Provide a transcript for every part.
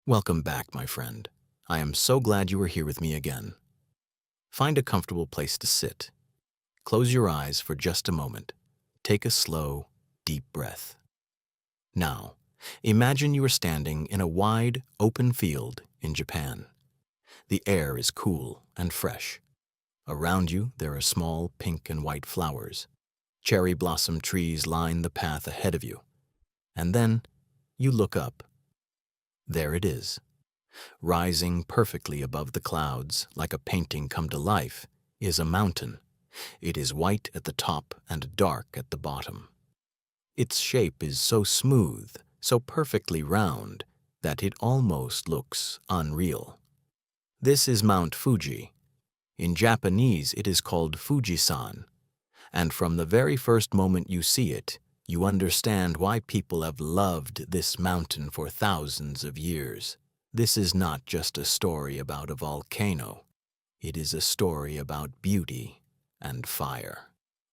Welcome back, my friend. I am so glad you are here with me again. Find a comfortable place to sit. Close your eyes for just a moment. Take a slow, deep breath. Now, imagine you are standing in a wide, open field in Japan. The air is cool and fresh. Around you, there are small pink and white flowers. Cherry blossom trees line the path ahead of you. And then, you look up. There it is. Rising perfectly above the clouds, like a painting come to life, is a mountain. It is white at the top and dark at the bottom. Its shape is so smooth, so perfectly round, that it almost looks unreal. This is Mount Fuji. In Japanese, it is called Fuji-san. And from the very first moment you see it, you understand why people have loved this mountain for thousands of years. This is not just a story about a volcano. It is a story about beauty and fire.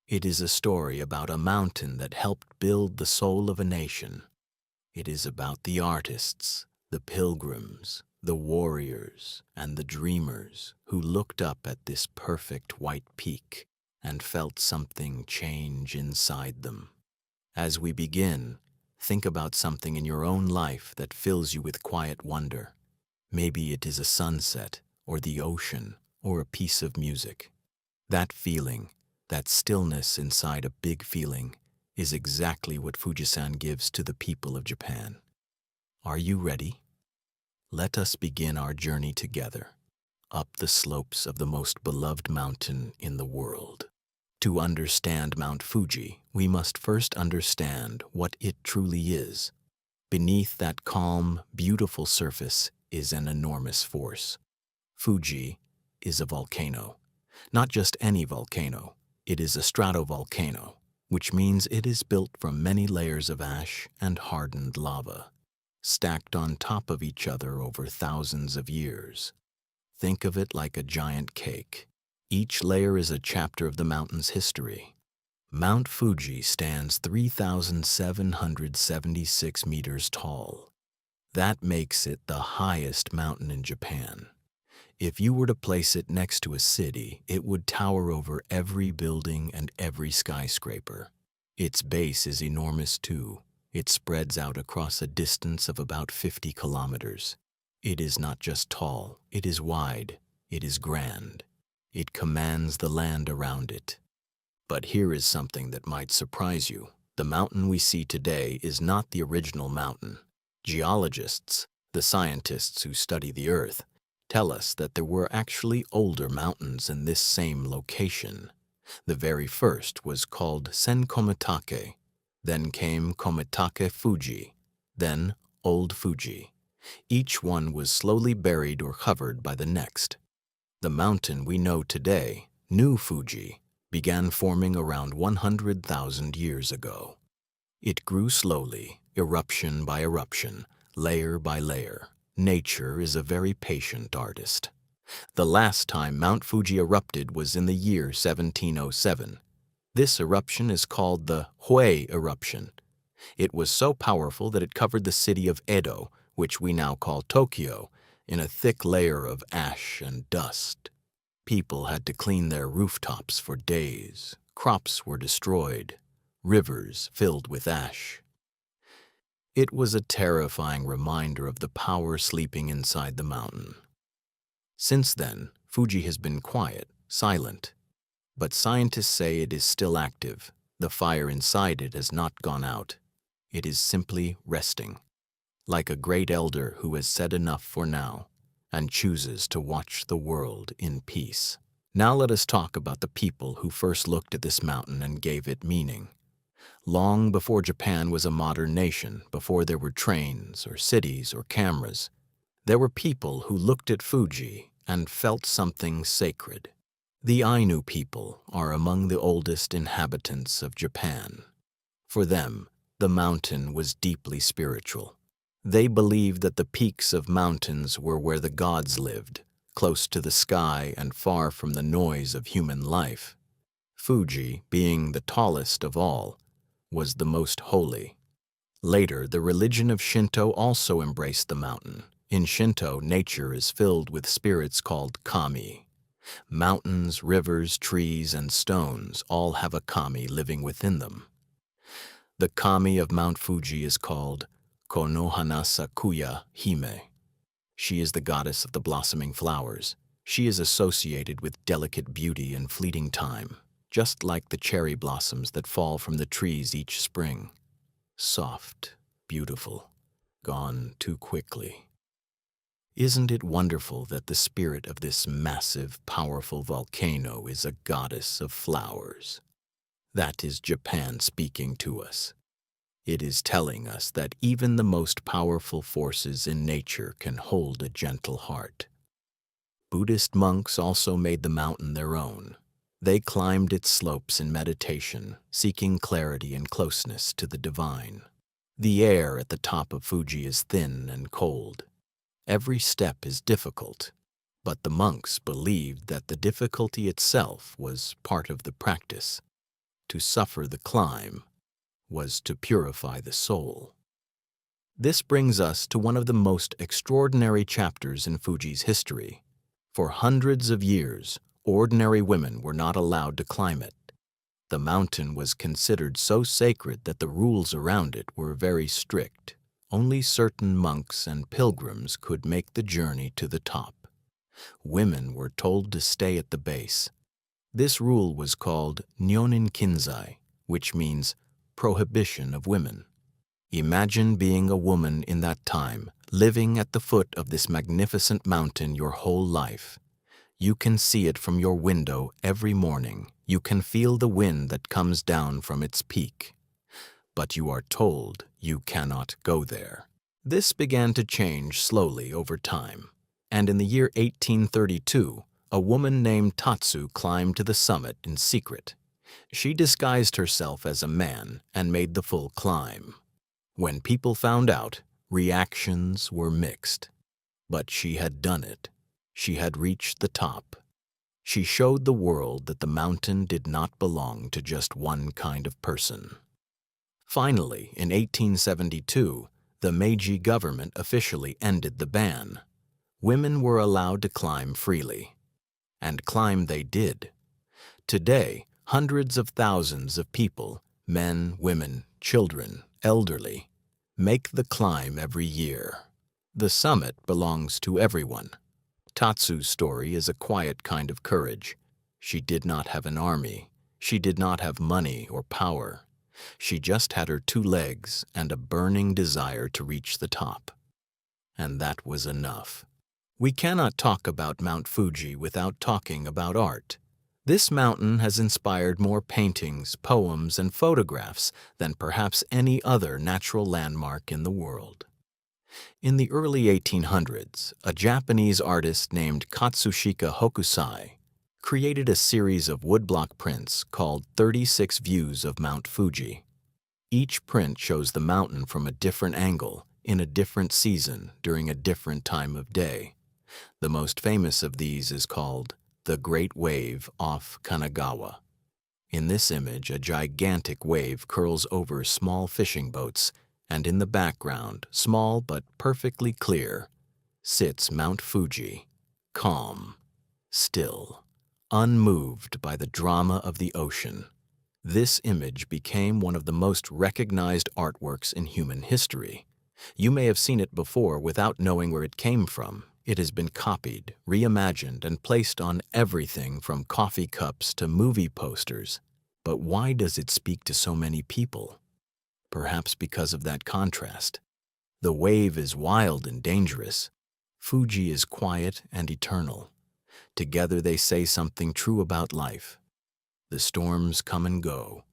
It is a story about a mountain that helped build the soul of a nation. It is about the artists, the pilgrims, the warriors, and the dreamers who looked up at this perfect white peak and felt something change inside them. As we begin, think about something in your own life that fills you with quiet wonder. Maybe it is a sunset, or the ocean, or a piece of music. That feeling, that stillness inside a big feeling, is exactly what Fujisan gives to the people of Japan. Are you ready? Let us begin our journey together, up the slopes of the most beloved mountain in the world. To understand Mount Fuji, we must first understand what it truly is. Beneath that calm, beautiful surface is an enormous force. Fuji is a volcano. Not just any volcano, it is a stratovolcano, which means it is built from many layers of ash and hardened lava, stacked on top of each other over thousands of years. Think of it like a giant cake. Each layer is a chapter of the mountain's history. Mount Fuji stands 3,776 meters tall. That makes it the highest mountain in Japan. If you were to place it next to a city, it would tower over every building and every skyscraper. Its base is enormous too. It spreads out across a distance of about 50 kilometers. It is not just tall, it is wide, it is grand. It commands the land around it. But here is something that might surprise you. The mountain we see today is not the original mountain. Geologists, the scientists who study the Earth, tell us that there were actually older mountains in this same location. The very first was called Senkomitake. Then came Komitake Fuji, then Old Fuji. Each one was slowly buried or covered by the next. The mountain we know today, New Fuji, began forming around 100,000 years ago. It grew slowly, eruption by eruption, layer by layer. Nature is a very patient artist. The last time Mount Fuji erupted was in the year 1707. This eruption is called the Hui eruption. It was so powerful that it covered the city of Edo, which we now call Tokyo, in a thick layer of ash and dust. People had to clean their rooftops for days. Crops were destroyed. Rivers filled with ash. It was a terrifying reminder of the power sleeping inside the mountain. Since then, Fuji has been quiet, silent. But scientists say it is still active. The fire inside it has not gone out. It is simply resting, like a great elder who has said enough for now and chooses to watch the world in peace. Now let us talk about the people who first looked at this mountain and gave it meaning. Long before Japan was a modern nation, before there were trains or cities or cameras, there were people who looked at Fuji and felt something sacred. The Ainu people are among the oldest inhabitants of Japan. For them, the mountain was deeply spiritual. They believed that the peaks of mountains were where the gods lived, close to the sky and far from the noise of human life. Fuji, being the tallest of all, was the most holy. Later, the religion of Shinto also embraced the mountain. In Shinto, nature is filled with spirits called kami. Mountains, rivers, trees, and stones all have a kami living within them. The kami of Mount Fuji is called Konohana Sakuya Hime. She is the goddess of the blossoming flowers. She is associated with delicate beauty and fleeting time, just like the cherry blossoms that fall from the trees each spring. Soft, beautiful, gone too quickly. Isn't it wonderful that the spirit of this massive, powerful volcano is a goddess of flowers? That is Japan speaking to us. It is telling us that even the most powerful forces in nature can hold a gentle heart. Buddhist monks also made the mountain their own. They climbed its slopes in meditation, seeking clarity and closeness to the divine. The air at the top of Fuji is thin and cold. Every step is difficult, but the monks believed that the difficulty itself was part of the practice. To suffer the climb was to purify the soul. This brings us to one of the most extraordinary chapters in Fuji's history. For hundreds of years, ordinary women were not allowed to climb it. The mountain was considered so sacred that the rules around it were very strict. Only certain monks and pilgrims could make the journey to the top. Women were told to stay at the base. This rule was called Nyonin Kinzai, which means prohibition of women. Imagine being a woman in that time, living at the foot of this magnificent mountain your whole life. You can see it from your window every morning. You can feel the wind that comes down from its peak. But you are told you cannot go there. This began to change slowly over time, and in the year 1832, a woman named Tatsu climbed to the summit in secret. She disguised herself as a man and made the full climb. When people found out, reactions were mixed. But she had done it. She had reached the top. She showed the world that the mountain did not belong to just one kind of person. Finally, in 1872, the Meiji government officially ended the ban. Women were allowed to climb freely. And climb they did. Today, hundreds of thousands of people, men, women, children, elderly, make the climb every year. The summit belongs to everyone. Tatsu's story is a quiet kind of courage. She did not have an army. She did not have money or power. She just had her 2 legs and a burning desire to reach the top. And that was enough. We cannot talk about Mount Fuji without talking about art. This mountain has inspired more paintings, poems, and photographs than perhaps any other natural landmark in the world. In the early 1800s, a Japanese artist named Katsushika Hokusai created a series of woodblock prints called 36 Views of Mount Fuji. Each print shows the mountain from a different angle, in a different season, during a different time of day. The most famous of these is called The Great Wave off Kanagawa. In this image, a gigantic wave curls over small fishing boats, and in the background, small but perfectly clear, sits Mount Fuji, calm, still, unmoved by the drama of the ocean. This image became one of the most recognized artworks in human history. You may have seen it before without knowing where it came from. It has been copied, reimagined, and placed on everything from coffee cups to movie posters. But why does it speak to so many people? Perhaps because of that contrast. The wave is wild and dangerous. Fuji is quiet and eternal. Together they say something true about life. The storms come and go,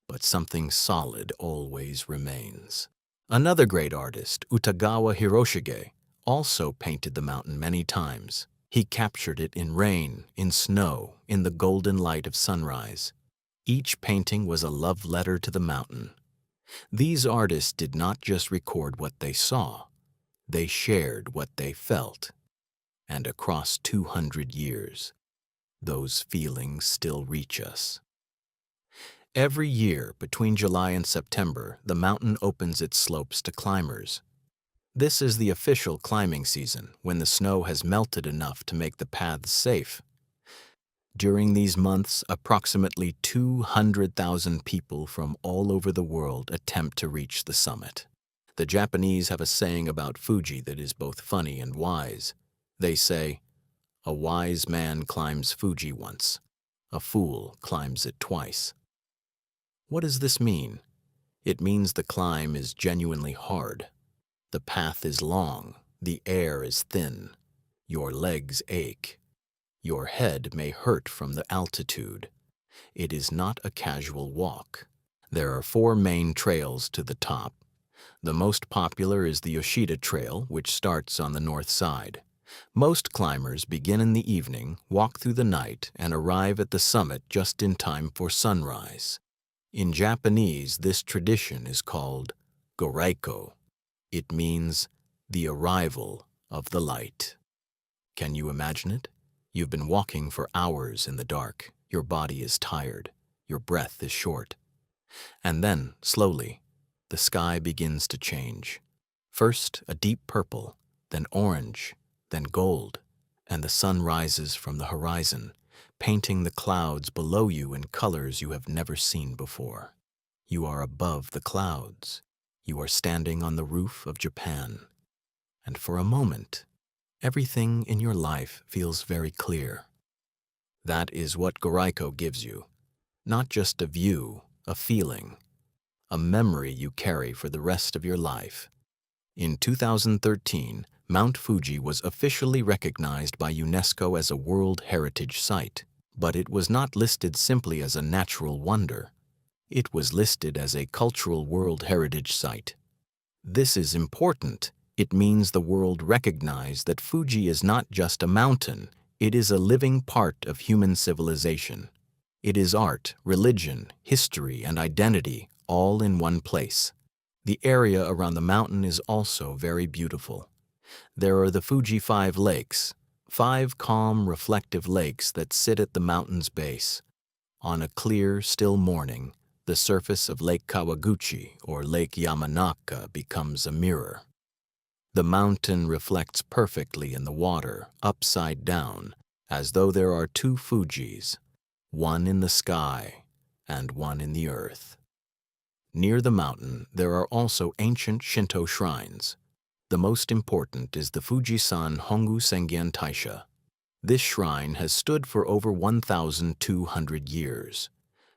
but something solid always remains. Another great artist, Utagawa Hiroshige, also painted the mountain many times. He captured it in rain, in snow, in the golden light of sunrise. Each painting was a love letter to the mountain. These artists did not just record what they saw, they shared what they felt. And across 200 years, those feelings still reach us. Every year, between July and September, the mountain opens its slopes to climbers. This is the official climbing season, when the snow has melted enough to make the paths safe. During these months, approximately 200,000 people from all over the world attempt to reach the summit. The Japanese have a saying about Fuji that is both funny and wise. They say, "A wise man climbs Fuji once. A fool climbs it twice." What does this mean? It means the climb is genuinely hard. The path is long, the air is thin, your legs ache, your head may hurt from the altitude. It is not a casual walk. There are 4 main trails to the top. The most popular is the Yoshida Trail, which starts on the north side. Most climbers begin in the evening, walk through the night, and arrive at the summit just in time for sunrise. In Japanese, this tradition is called Goraiko. It means the arrival of the light. Can you imagine it? You've been walking for hours in the dark. Your body is tired. Your breath is short. And then, slowly, the sky begins to change. First, a deep purple, then orange, then gold, and the sun rises from the horizon, painting the clouds below you in colors you have never seen before. You are above the clouds. You are standing on the roof of Japan. And for a moment, everything in your life feels very clear. That is what Goraiko gives you. Not just a view, a feeling, a memory you carry for the rest of your life. In 2013, Mount Fuji was officially recognized by UNESCO as a World Heritage Site, but it was not listed simply as a natural wonder. It was listed as a cultural World Heritage Site. This is important. It means the world recognized that Fuji is not just a mountain, it is a living part of human civilization. It is art, religion, history, and identity, all in one place. The area around the mountain is also very beautiful. There are the Fuji 5 lakes, 5 calm, reflective lakes that sit at the mountain's base. On a clear, still morning, the surface of Lake Kawaguchi or Lake Yamanaka becomes a mirror. The mountain reflects perfectly in the water, upside down, as though there are 2 Fujis, one in the sky and one in the earth. Near the mountain, there are also ancient Shinto shrines. The most important is the Fujisan Hongu Sengen Taisha. This shrine has stood for over 1,200 years.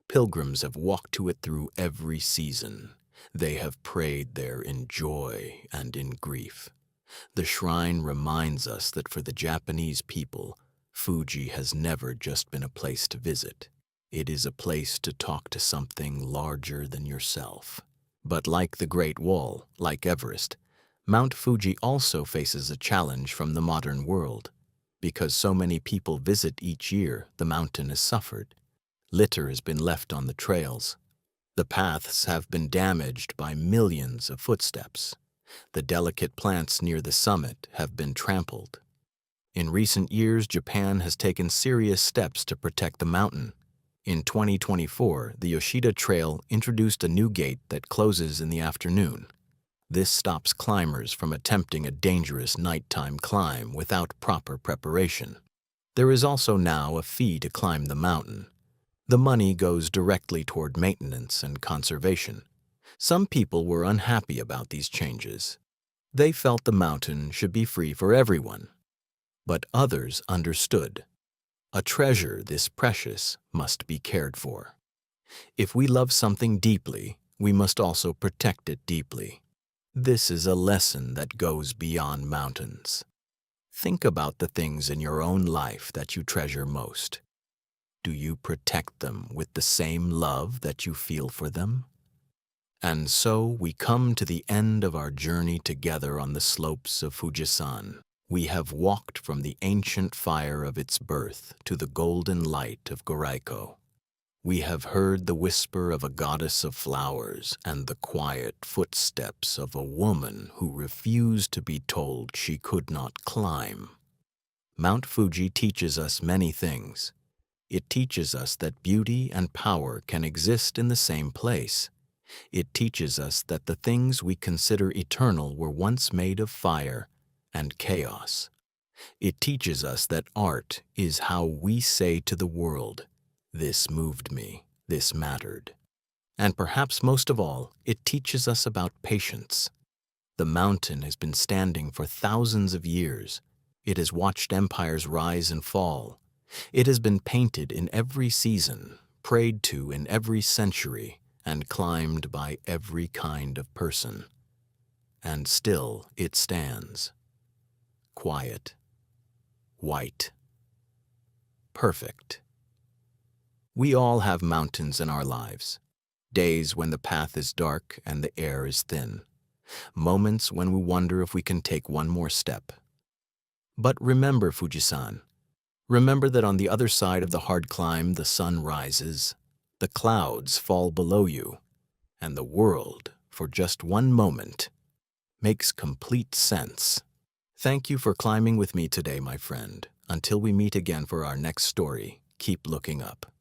Pilgrims have walked to it through every season. They have prayed there in joy and in grief. The shrine reminds us that for the Japanese people, Fuji has never just been a place to visit. It is a place to talk to something larger than yourself. But like the Great Wall, like Everest, Mount Fuji also faces a challenge from the modern world. Because so many people visit each year, the mountain has suffered. Litter has been left on the trails. The paths have been damaged by millions of footsteps. The delicate plants near the summit have been trampled. In recent years, Japan has taken serious steps to protect the mountain. In 2024, the Yoshida Trail introduced a new gate that closes in the afternoon. This stops climbers from attempting a dangerous nighttime climb without proper preparation. There is also now a fee to climb the mountain. The money goes directly toward maintenance and conservation. Some people were unhappy about these changes. They felt the mountain should be free for everyone. But others understood. A treasure this precious must be cared for. If we love something deeply, we must also protect it deeply. This is a lesson that goes beyond mountains. Think about the things in your own life that you treasure most. Do you protect them with the same love that you feel for them? And so we come to the end of our journey together on the slopes of Fujisan. We have walked from the ancient fire of its birth to the golden light of Goraiko. We have heard the whisper of a goddess of flowers and the quiet footsteps of a woman who refused to be told she could not climb. Mount Fuji teaches us many things. It teaches us that beauty and power can exist in the same place. It teaches us that the things we consider eternal were once made of fire and chaos. It teaches us that art is how we say to the world, "This moved me, this mattered." And perhaps most of all, it teaches us about patience. The mountain has been standing for thousands of years. It has watched empires rise and fall. It has been painted in every season, prayed to in every century, and climbed by every kind of person. And still it stands. Quiet. White. Perfect. We all have mountains in our lives. Days when the path is dark and the air is thin. Moments when we wonder if we can take one more step. But remember, Fuji-san, remember that on the other side of the hard climb, the sun rises, the clouds fall below you, and the world, for just one moment, makes complete sense. Thank you for climbing with me today, my friend. Until we meet again for our next story, keep looking up.